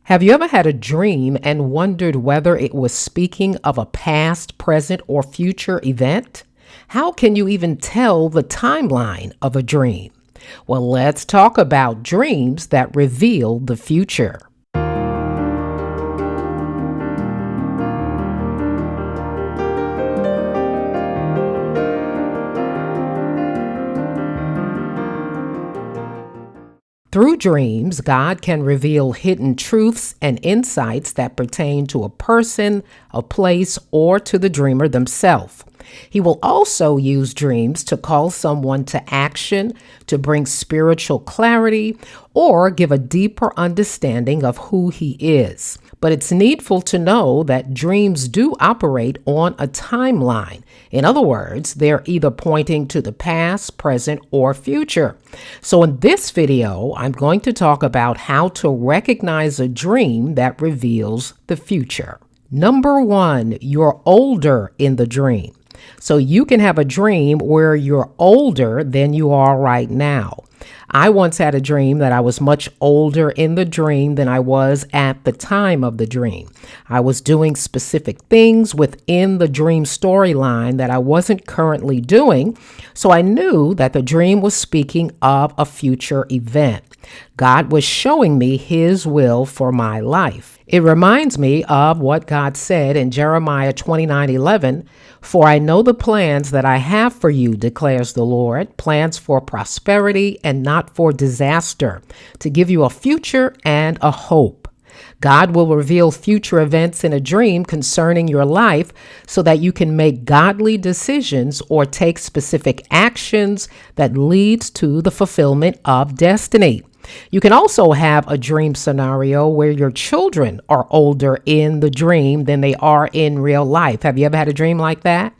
Have you ever had a dream and wondered whether it was speaking of a past, present, or future event? How can you even tell the timeline of a dream? Well, let's talk about dreams that reveal the future. Through dreams, God can reveal hidden truths and insights that pertain to a person, a place, or to the dreamer themselves. He will also use dreams to call someone to action, to bring spiritual clarity, or give a deeper understanding of who he is. But it's needful to know that dreams do operate on a timeline. In other words, they're either pointing to the past, present, or future. So in this video, I'm going to talk about how to recognize a dream that reveals the future. Number one, you're older in the dream. So you can have a dream where you're older than you are right now. I once had a dream that I was much older in the dream than I was at the time of the dream. I was doing specific things within the dream storyline that I wasn't currently doing, so I knew that the dream was speaking of a future event. God was showing me his will for my life. It reminds me of what God said in Jeremiah 29:11, "For I know the plans that I have for you, declares the Lord, plans for prosperity and not for disaster, to give you a future and a hope." God will reveal future events in a dream concerning your life so that you can make godly decisions or take specific actions that leads to the fulfillment of destiny. You can also have a dream scenario where your children are older in the dream than they are in real life. Have you ever had a dream like that?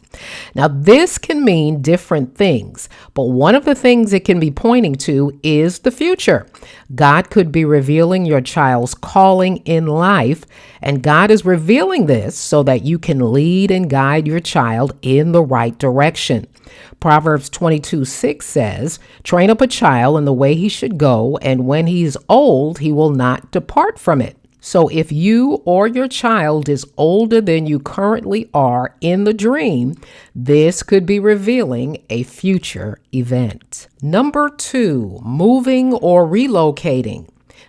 Now, this can mean different things, but one of the things it can be pointing to is the future. God could be revealing your child's calling in life, and God is revealing this so that you can lead and guide your child in the right direction. Proverbs 22:6 says, "Train up a child in the way he should go, and when he is old, he will not depart from it." So if you or your child is older than you currently are in the dream, this could be revealing a future event. Number two, moving or relocating.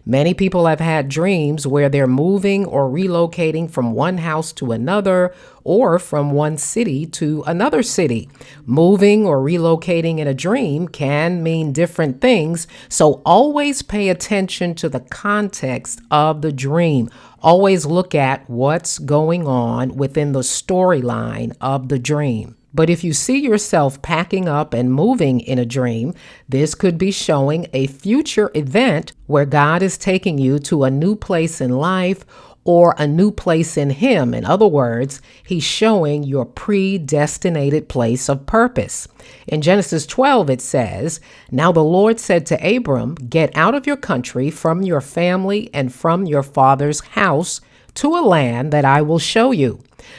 Many people have had dreams where they're moving or relocating from one house to another or from one city to another city. Moving or relocating in a dream can mean different things, so always pay attention to the context of the dream. Always look at what's going on within the storyline of the dream. But if you see yourself packing up and moving in a dream, this could be showing a future event where God is taking you to a new place in life or a new place in him. In other words, he's showing your predestinated place of purpose. In Genesis 12, it says, "Now the Lord said to Abram, get out of your country, from your family, and from your father's house to a land that I will show you."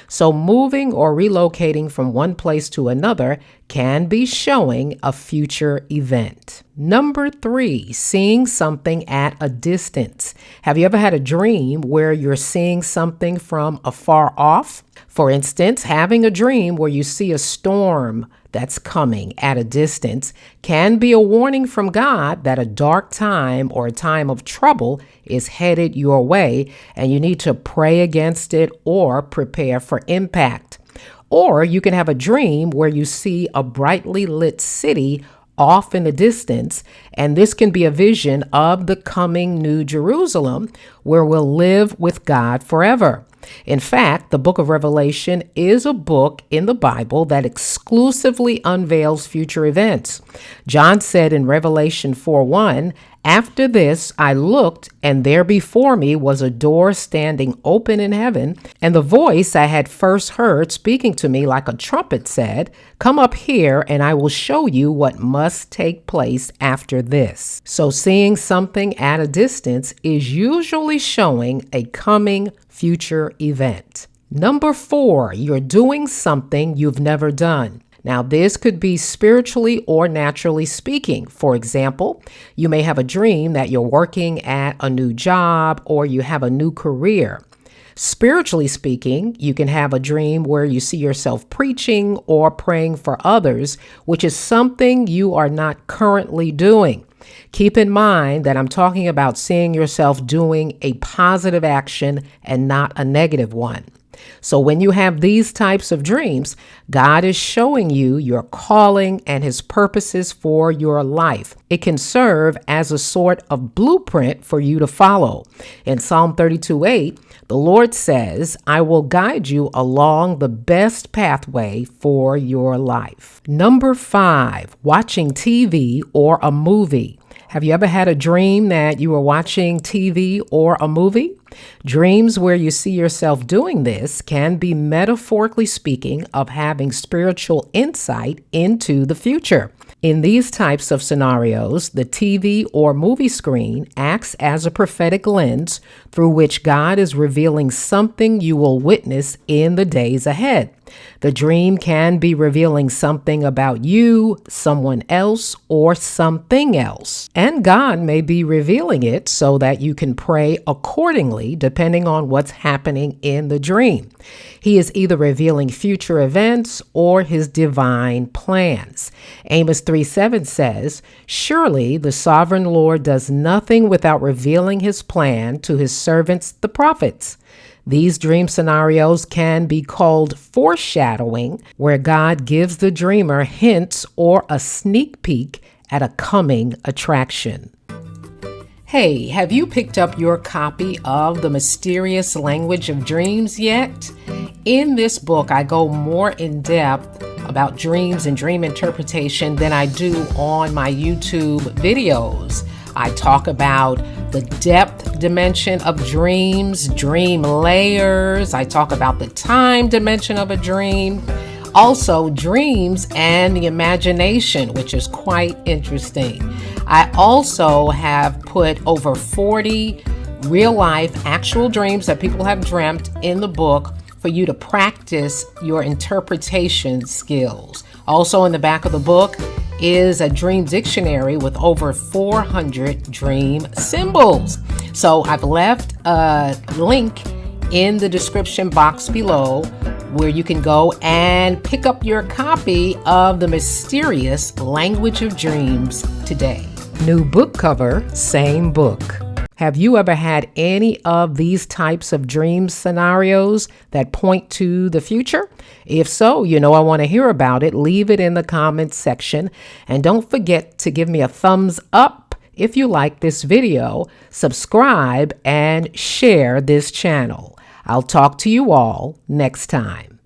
So moving or relocating from one place to another can be showing a future event. Number three, seeing something at a distance. Have you ever had a dream where you're seeing something from afar off? For instance, having a dream where you see a storm that's coming at a distance can be a warning from God that a dark time or a time of trouble is headed your way, and you need to pray against it or prepare for impact. Or you can have a dream where you see a brightly lit city off in the distance, and this can be a vision of the coming New Jerusalem where we'll live with God forever. In fact, the book of Revelation is a book in the Bible that exclusively unveils future events. John said in Revelation 4:1, "After this I looked, and there before me was a door standing open in heaven, and the voice I had first heard speaking to me like a trumpet said, 'Come up here, and I will show you what must take place after this.'" So seeing something at a distance is usually showing a coming future event. Number four, you're doing something you've never done. Now, this could be spiritually or naturally speaking. For example, you may have a dream that you're working at a new job or you have a new career. Spiritually speaking, you can have a dream where you see yourself preaching or praying for others, which is something you are not currently doing. Keep in mind that I'm talking about seeing yourself doing a positive action and not a negative one. So when you have these types of dreams, God is showing you your calling and his purposes for your life. It can serve as a sort of blueprint for you to follow. In Psalm 32:8, the Lord says, I will guide you along the best pathway for your life. Number 5, watching TV or a movie. Have you ever had a dream that you were watching TV or a movie? Dreams where you see yourself doing this can be, metaphorically speaking, of having spiritual insight into the future. In these types of scenarios, the TV or movie screen acts as a prophetic lens through which God is revealing something you will witness in the days ahead. The dream can be revealing something about you, someone else, or something else. And God may be revealing it so that you can pray accordingly, depending on what's happening in the dream. He is either revealing future events or his divine plans. Amos 3:7 says, surely the sovereign Lord does nothing without revealing his plan to his servants, the prophets. These dream scenarios can be called foreshadowing, where God gives the dreamer hints or a sneak peek at a coming attraction. Hey, have you picked up your copy of The Mysterious Language of Dreams yet? In this book, I go more in depth about dreams and dream interpretation than I do on my YouTube videos. I talk about the depth dimension of dreams, dream layers. I talk about the time dimension of a dream. Also, dreams and the imagination, which is quite interesting. I also have put over 40 real-life actual dreams that people have dreamt in the book for you to practice your interpretation skills. Also, in the back of the book is a dream dictionary with over 400 dream symbols. So I've left a link in the description box below where you can go and pick up your copy of The Mysterious Language of Dreams today. New book cover, same book. Have you ever had any of these types of dream scenarios that point to the future? If so, I want to hear about it. Leave it in the comments section. And don't forget to give me a thumbs up if you like this video, subscribe, and share this channel. I'll talk to you all next time.